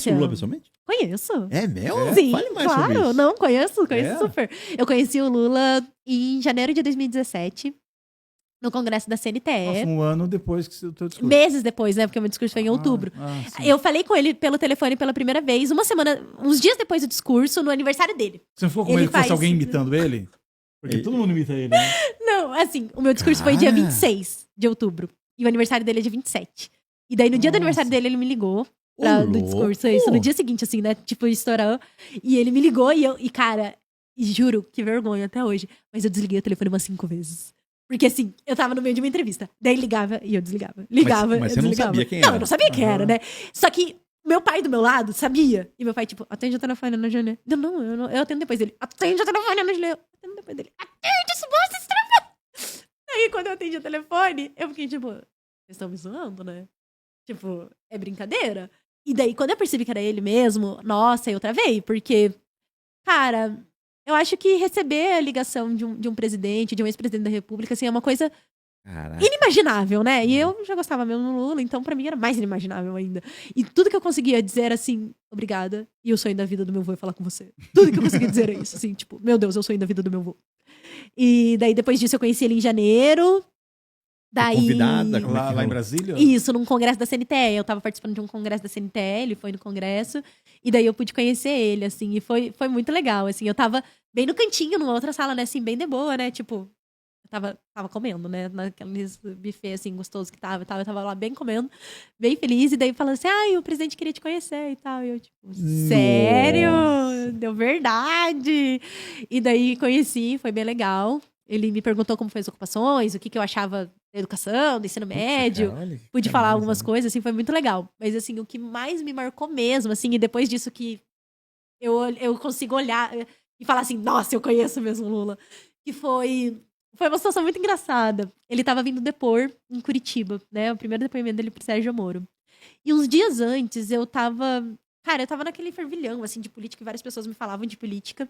conhece o Lula pessoalmente? Conheço. É mesmo? Sim, Fale mais sobre claro. isso. Não, conheço É? super. Eu conheci o Lula em janeiro de 2017, no congresso da CNTE. Nossa, um ano depois que o teu discurso. Meses depois, né? Porque o meu discurso foi em outubro. Sim. Eu falei com ele pelo telefone pela primeira vez, uns dias depois do discurso, no aniversário dele. Você não ficou com Ele medo que fosse faz- alguém imitando ele? Porque todo mundo imita ele, né? Não, assim, o meu discurso foi dia Cara. 26 de outubro. E o aniversário dele é dia 27. E daí, no dia do Nossa. aniversário dele, ele me ligou. Ô, Do louco. discurso, isso. No dia seguinte, assim, né? Tipo, estourou. E ele me ligou e cara, juro, que vergonha até hoje. Mas eu desliguei o telefone umas 5 vezes. Porque, assim, eu tava no meio de uma entrevista. Daí ligava e eu desligava. Ligava, Mas eu você não desligava. sabia quem Não, era. eu não sabia quem Aham. era, né? Só que meu pai do meu lado sabia. E meu pai, tipo, atende o telefone, Ana Júlia. Eu atendo depois dele. Atende o telefone, Ana Júlia. Atendo depois dele. Atende esse bosta, esse telefone. Aí, quando eu atendi o telefone, eu fiquei, tipo, vocês estão me zoando, né? Tipo, é brincadeira? E daí, quando eu percebi que era ele mesmo, nossa, eu travei. Porque, cara, eu acho que receber a ligação de um presidente, de um ex-presidente da república, assim, é uma coisa Caraca. inimaginável, né? E eu já gostava mesmo do Lula, então pra mim era mais inimaginável ainda. E tudo que eu conseguia dizer era assim, obrigada, e o sonho da vida do meu avô é falar com você. Tudo que eu conseguia dizer era isso, assim, tipo, meu Deus, é o sonho da vida do meu avô. E daí, depois disso, eu conheci ele em janeiro. Daí... Convidada? Como é que Lá em rolou? Brasília? Isso, num congresso da CNTE. Eu tava participando de um congresso da CNTE, ele foi no congresso. E daí eu pude conhecer ele, assim, e foi muito legal, assim. Eu tava bem no cantinho, numa outra sala, né, assim, bem de boa, né, tipo... Eu tava comendo, né, naqueles buffet, assim, gostoso que tava. Eu tava lá bem comendo, bem feliz. E daí falando assim, o presidente queria te conhecer e tal. E eu, tipo, sério? Nossa. Deu verdade. E daí conheci, foi bem legal. Ele me perguntou como foi as ocupações, o que eu achava da educação, do ensino médio. Cara, olha que Pude falar camisa, algumas né? coisas, assim, foi muito legal. Mas, assim, o que mais me marcou mesmo, assim, e depois disso que eu consigo olhar e falar assim, nossa, eu conheço mesmo o Lula. Que foi uma situação muito engraçada. Ele tava vindo depor em Curitiba, né? O primeiro depoimento dele pro Sérgio Moro. E uns dias antes, eu tava naquele fervilhão, assim, de política, e várias pessoas me falavam de política.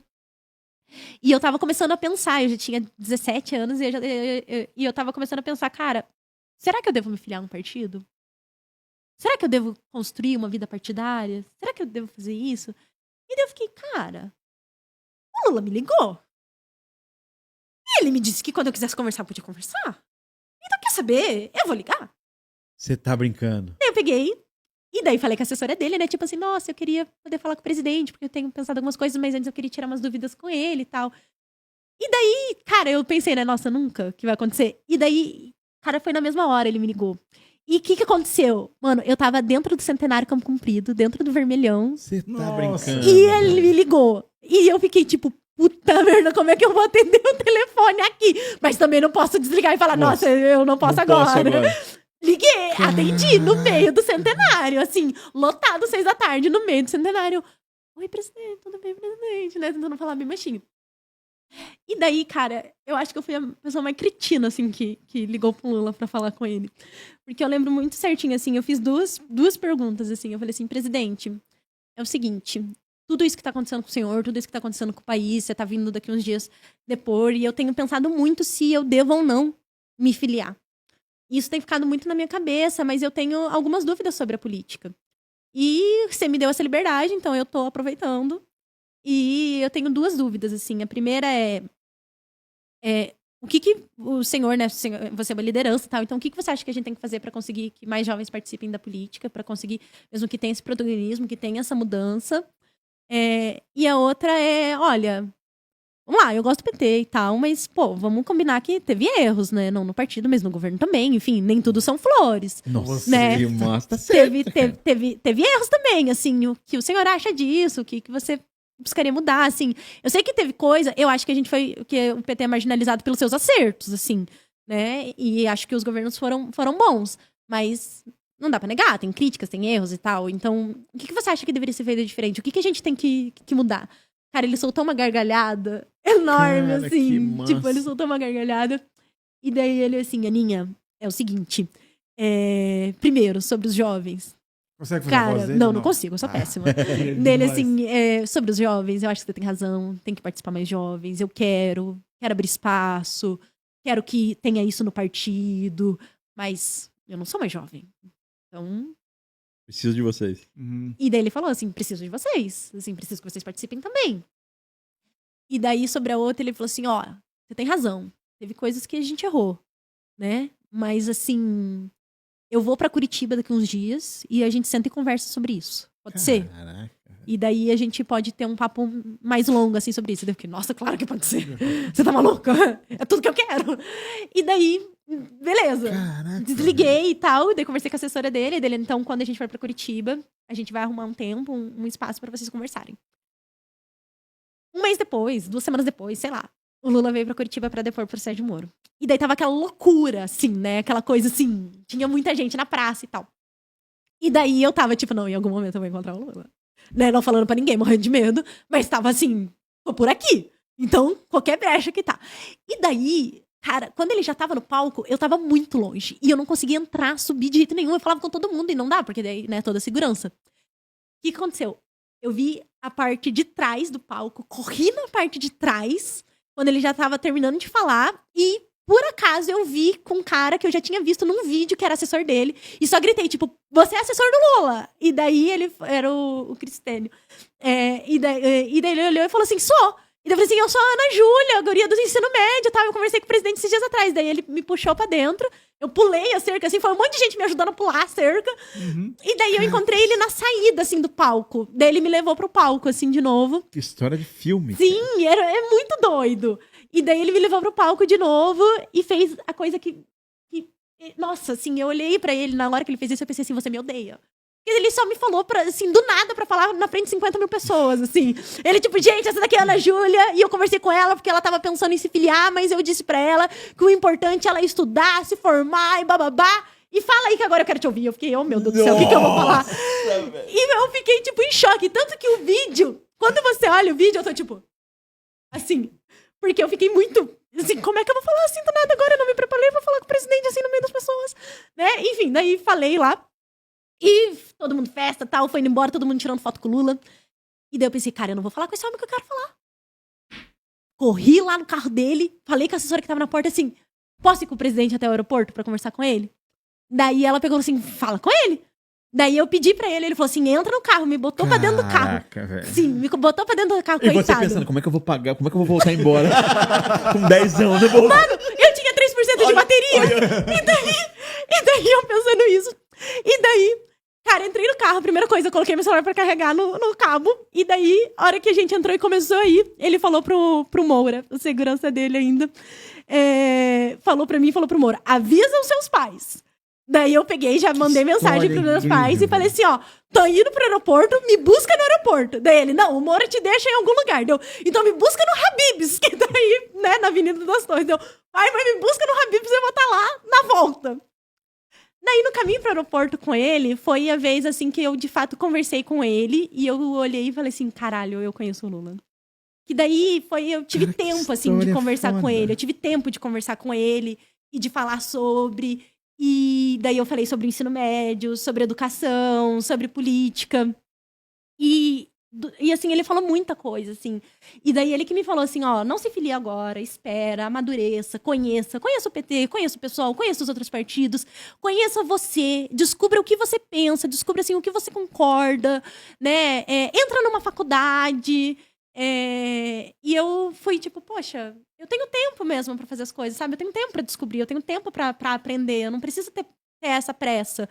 E eu tava começando a pensar, eu já tinha 17 anos, e eu tava começando a pensar, cara, será que eu devo me filiar a um partido? Será que eu devo construir uma vida partidária? Será que eu devo fazer isso? E daí eu fiquei, cara, o Lula me ligou. E ele me disse que quando eu quisesse conversar, eu podia conversar. Então, quer saber? Eu vou ligar. Você tá brincando. Daí eu peguei, e daí falei com a assessora dele, né? Tipo assim, nossa, eu queria poder falar com o presidente, porque eu tenho pensado algumas coisas, mas antes eu queria tirar umas dúvidas com ele e tal. E daí, cara, eu pensei, né? Nossa, nunca que vai acontecer. E daí, cara, foi na mesma hora, ele me ligou. E o que aconteceu? Mano, eu tava dentro do Centenário Campo Comprido, dentro do Vermelhão, Você tá Nossa. brincando. e ele me ligou. E eu fiquei tipo, puta merda, como é que eu vou atender o telefone aqui? Mas também não posso desligar e falar, nossa, eu não posso agora. Liguei, atendi no meio do Centenário, assim, lotado, 6 da tarde, no meio do Centenário. Oi, presidente, tudo bem, presidente? Né? Tentando falar bem baixinho. E daí, cara, eu acho que eu fui a pessoa mais cretina, assim, que ligou pro Lula pra falar com ele. Porque eu lembro muito certinho, assim, eu fiz duas perguntas, assim. Eu falei assim, presidente, é o seguinte, tudo isso que tá acontecendo com o senhor, tudo isso que tá acontecendo com o país, você tá vindo daqui uns dias depor, e eu tenho pensado muito se eu devo ou não me filiar. Isso tem ficado muito na minha cabeça, mas eu tenho algumas dúvidas sobre a política. E você me deu essa liberdade, então eu tô aproveitando. E eu tenho 2 dúvidas, assim. A primeira é o que o senhor, né? Você é uma liderança e tal. Então, o que você acha que a gente tem que fazer para conseguir que mais jovens participem da política? Para conseguir, mesmo que tenha esse protagonismo, que tenha essa mudança. E a outra é, olha, vamos lá, eu gosto do PT e tal, mas, pô, vamos combinar que teve erros, né? Não no partido, mas no governo também. Enfim, nem tudo são flores. Nossa, Né? que massa, tá certo. Teve erros também, assim, o que o senhor acha disso, o que você buscaria mudar, assim. Eu sei que teve coisa, eu acho que que o PT é marginalizado pelos seus acertos, assim, né? E acho que os governos foram bons, mas não dá pra negar, tem críticas, tem erros e tal. Então, o que você acha que deveria ser feito diferente? O que a gente tem que mudar? Cara, ele soltou uma gargalhada enorme, Cara, assim. que massa. Tipo, ele soltou uma gargalhada. E daí ele, assim, Aninha, é o seguinte. Primeiro, sobre os jovens. Consegue fazer a voz Cara, dele? não consigo, eu sou péssima. Ele é Dele, demais. assim, sobre os jovens, eu acho que você tem razão, tem que participar mais jovens, eu quero abrir espaço, quero que tenha isso no partido, mas eu não sou mais jovem. Então, Preciso de vocês. E daí ele falou assim, preciso de vocês. Assim, preciso que vocês participem também. E daí, sobre a outra, ele falou assim, ó, você tem razão. Teve coisas que a gente errou, né? Mas, assim, eu vou pra Curitiba daqui uns dias e a gente senta e conversa sobre isso. Pode ser? Caraca. E daí a gente pode ter um papo mais longo, assim, sobre isso. Eu fiquei, nossa, claro que pode ser. Você tá maluca? É tudo que eu quero. E daí, beleza. Caraca. Desliguei e tal. Daí conversei com a assessora dele. Então, quando a gente for pra Curitiba, a gente vai arrumar um tempo, um espaço pra vocês conversarem. Um mês depois, 2 semanas depois, sei lá. O Lula veio pra Curitiba pra depor pro Sérgio Moro. E daí tava aquela loucura, assim, né? Aquela coisa assim. Tinha muita gente na praça e tal. E daí eu tava, tipo, não, em algum momento eu vou encontrar o Lula. Né? Não falando pra ninguém, morrendo de medo. Mas tava assim, tô por aqui. Então, qualquer brecha que tá. E daí, cara, quando ele já tava no palco, eu tava muito longe. E eu não conseguia entrar, subir de jeito nenhum. Eu falava com todo mundo e não dá, porque daí, né, toda a segurança. O que aconteceu? Eu vi a parte de trás do palco, corri na parte de trás, quando ele já tava terminando de falar, e por acaso eu vi com um cara que eu já tinha visto num vídeo que era assessor dele, e só gritei, tipo, você é assessor do Lula! E daí ele era o Cristênio. E daí ele olhou e falou assim, sou! E daí eu falei assim, eu sou a Ana Júlia, a guria do ensino médio, tá? Eu conversei com o presidente esses dias atrás. Daí ele me puxou pra dentro, eu pulei a cerca, assim, foi um monte de gente me ajudando a pular a cerca. E daí eu encontrei ele na saída, assim, do palco. Daí ele me levou pro palco, assim, de novo. Que história de filme. Sim, é muito doido. E daí ele me levou pro palco de novo e fez a coisa que nossa, assim, eu olhei pra ele, na hora que ele fez isso, eu pensei assim, você me odeia. Porque ele só me falou, assim, do nada pra falar na frente de 50 mil pessoas, assim. Ele, tipo, gente, essa daqui é a Ana Júlia, e eu conversei com ela porque ela tava pensando em se filiar, mas eu disse pra ela que o importante é ela estudar, se formar e bababá. E fala aí que agora eu quero te ouvir. Eu fiquei, oh meu Deus do céu, o que eu vou falar? E eu fiquei, tipo, em choque. Tanto que o vídeo, quando você olha o vídeo, eu tô, tipo, assim. Porque eu fiquei muito, assim, como é que eu vou falar assim do nada agora? Eu não me preparei pra falar com o presidente, assim, no meio das pessoas, né? Enfim, daí falei lá. E todo mundo festa e tal, foi indo embora, todo mundo tirando foto com o Lula. E daí eu pensei, cara, eu não vou falar com esse homem que eu quero falar. Corri lá no carro dele, falei com a assessora que tava na porta assim, posso ir com o presidente até o aeroporto pra conversar com ele? Daí ela pegou assim, fala com ele. Daí eu pedi pra ele falou assim, entra no carro, me botou pra dentro do carro. Velho. Sim, me botou pra dentro do carro, E coitado. você pensando, como é que eu vou pagar? Como é que eu vou voltar embora? Com 10 anos, eu vou... Mano, eu tinha 3% de bateria. E daí eu pensando isso. E daí, cara, entrei no carro. Primeira coisa, eu coloquei meu celular pra carregar no cabo. E daí, a hora que a gente entrou e começou a ir, ele falou pro Moura, a segurança dele ainda, falou pra mim e falou pro Moura, avisa os seus pais. Daí eu peguei, já mandei mensagem pros meus pais e falei assim, ó, tô indo pro aeroporto, me busca no aeroporto. Daí ele, não, o Moura te deixa em algum lugar. Deu, então me busca no Habib's, que daí, né, na Avenida das Torres. Deu, pai, mas me busca no Habib's, eu vou estar lá na volta. Daí no caminho pro aeroporto com ele, foi a vez, assim, que eu de fato conversei com ele e eu olhei e falei assim, caralho, eu conheço o Lula. Que daí eu tive tempo, assim, de conversar com ele. Eu tive tempo de conversar com ele e de falar sobre... E daí eu falei sobre o ensino médio, sobre educação, sobre política. E assim, ele falou muita coisa, assim. E daí ele que me falou assim, ó, não se filie agora, espera, amadureça, conheça o PT, conheça o pessoal, conheça os outros partidos, conheça você, descubra o que você pensa, descubra, assim, o que você concorda, né? Entra numa faculdade... E eu fui tipo, poxa, eu tenho tempo mesmo pra fazer as coisas, sabe? Eu tenho tempo pra descobrir, eu tenho tempo pra aprender, eu não preciso ter essa pressa.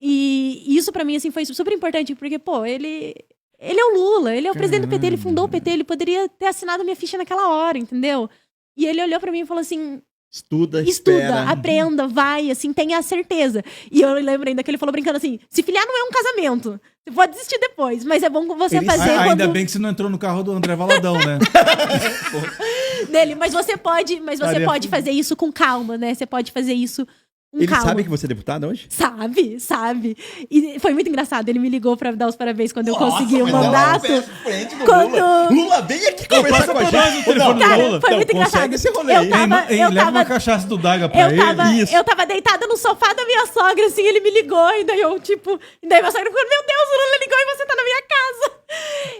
E isso pra mim, assim, foi super importante, porque, pô, ele é o Lula, ele é o presidente do PT, ele fundou o PT, ele poderia ter assinado a minha ficha naquela hora, entendeu? E ele olhou pra mim e falou assim... Estuda, espera. Aprenda, vai, assim, tenha a certeza. E eu lembro ainda que ele falou brincando assim, se filiar não é um casamento. Você pode desistir depois, mas é bom você fazer Ainda bem que você não entrou no carro do André Valadão, né? Mas você pode fazer isso com calma, né? Você pode fazer isso com Ele calma. sabe que você é deputada hoje? Sabe. E foi muito engraçado. Ele me ligou pra dar os parabéns quando eu consegui o mandato. Lula, vem aqui conversar com a gente. Cara, foi muito engraçado. Esse rolê aí. Leva uma cachaça do Daga pra ele. Eu tava deitada no sofá da minha sogra, assim, ele me ligou, e daí eu, tipo... E daí minha sogra ficou, meu Deus, o Lula ligou e você tá na minha casa.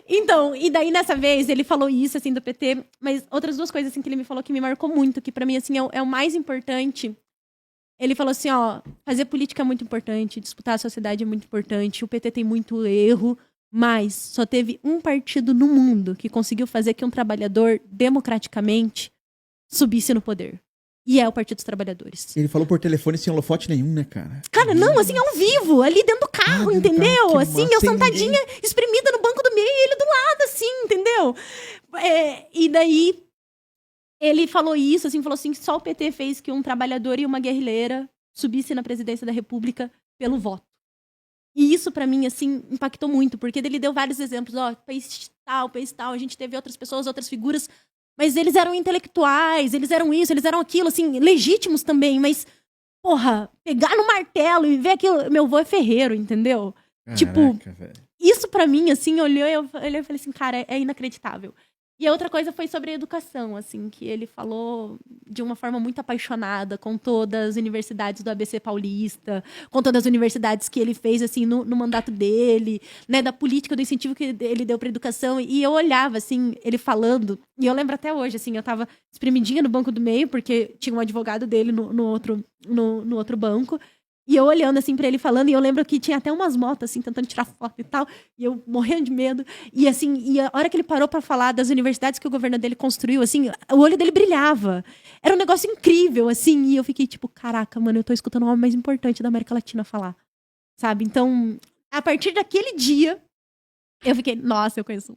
Então, e daí nessa vez, ele falou isso, assim, do PT, mas outras duas coisas, assim, que ele me falou que me marcou muito, que pra mim, assim, é o mais importante, Ele falou assim, ó, fazer política é muito importante, disputar a sociedade é muito importante, o PT tem muito erro, mas só teve um partido no mundo que conseguiu fazer que um trabalhador, democraticamente, subisse no poder. E é o Partido dos Trabalhadores. Ele falou por telefone sem holofote nenhum, né, cara? Cara, não, assim, ao vivo, ali dentro do carro, dentro do entendeu? carro, que Assim, massa, eu sem sentadinha, espremida no banco do meio e ele do lado, assim, entendeu? E daí, ele falou isso, assim, falou assim, só o PT fez que um trabalhador e uma guerrilheira subisse na presidência da República pelo voto. E isso, pra mim, assim, impactou muito, porque ele deu vários exemplos, ó, país tal, a gente teve outras pessoas, outras figuras, mas eles eram intelectuais, eles eram isso, eles eram aquilo, assim, legítimos também, mas, porra, pegar no martelo e ver aquilo, meu avô é ferreiro, entendeu? Caraca, Tipo, velho. isso pra mim, assim, eu falei assim, cara, é inacreditável. E a outra coisa foi sobre a educação, assim, que ele falou de uma forma muito apaixonada, com todas as universidades do ABC Paulista, com todas as universidades que ele fez, assim, no mandato dele, né, da política, do incentivo que ele deu pra educação. E eu olhava, assim, ele falando, e eu lembro até hoje, assim, eu tava espremidinha no banco do meio, porque tinha um advogado dele no outro banco, e eu olhando, assim, pra ele falando, e eu lembro que tinha até umas motos, assim, tentando tirar foto e tal, e eu morrendo de medo. E, assim, e a hora que ele parou pra falar das universidades que o governo dele construiu, assim, o olho dele brilhava. Era um negócio incrível, assim, e eu fiquei tipo, caraca, mano, eu tô escutando o homem mais importante da América Latina falar, sabe? Então, a partir daquele dia, eu fiquei, nossa, eu conheço